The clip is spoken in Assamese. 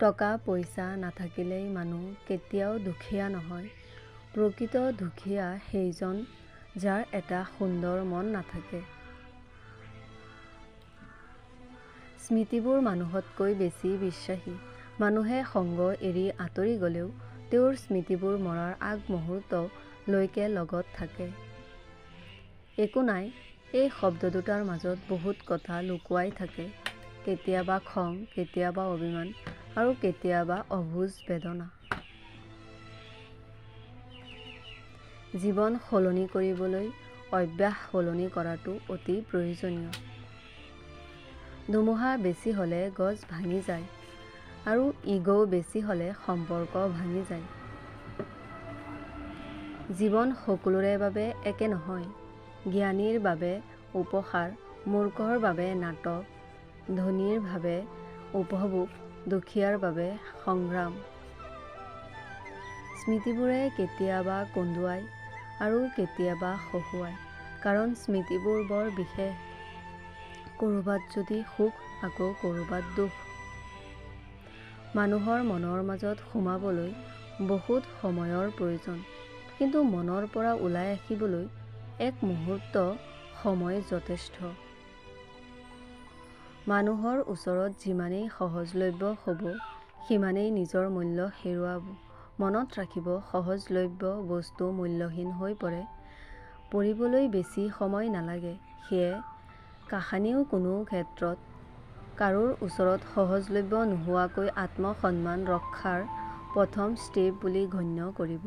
টকা পইচা নাথাকিলেই মানুহ কেতিয়াও দুখীয়া নহয়। প্ৰকৃত দুখীয়া সেইজন যাৰ এটা সুন্দৰ মন নাথাকে। স্মৃতিবোৰ মানুহতকৈ বেছি বিশ্বাসী। মানুহে সংগ এৰি আঁতৰি গ'লেও তেওঁৰ স্মৃতিবোৰ মৰাৰ আগমুহূৰ্তলৈকে লগত থাকে। একো নাই, এই শব্দ দুটাৰ মাজত বহুত কথা লুকুৱাই থাকে। কেতিয়াবা খং, কেতিয়াবা অভিমান আৰু কেতিয়াবা অবুঝ বেদনা। জীৱন সলনি কৰিবলৈ অভ্যাস সলনি কৰাটো অতি প্ৰয়োজনীয়। ধুমুহা বেছি হ'লে গছ ভাঙি যায় আৰু ইগ' বেছি হ'লে সম্পৰ্ক ভাঙি যায়। জীৱন সকলোৰে বাবে একে নহয়। জ্ঞানীৰ বাবে উপহাৰ, মূৰ্খৰ বাবে নাটক, ধনীৰ বাবে উপভোগ, দুখীয়াৰ বাবে সংগ্ৰাম। স্মৃতিবোৰে কেতিয়াবা কন্দুৱায় আৰু কেতিয়াবা হহুৱায়, কাৰণ স্মৃতিবোৰ বৰ বিশেষ। ক'ৰবাত যদি সুখ, আকৌ ক'ৰবাত দুখ। মানুহৰ মনৰ মাজত সোমাবলৈ বহুত সময়ৰ প্ৰয়োজন, কিন্তু মনৰ পৰা ওলাই আহিবলৈ এক মুহূৰ্ত সময় যথেষ্ট। মানুহৰ ওচৰত যিমানেই সহজলভ্য হ'ব, সিমানেই নিজৰ মূল্য হেৰুৱাব। মনত ৰাখিব, সহজলভ্য বস্তু মূল্যহীন হৈ পৰে। পঢ়িবলৈ বেছি সময় নালাগে। সেয়ে কাহানিও কোনো ক্ষেত্ৰত কাৰোৰ ওচৰত সহজলভ্য নোহোৱাকৈ আত্মসন্মান ৰক্ষাৰ প্ৰথম ষ্টেপ বুলি গণ্য কৰিব।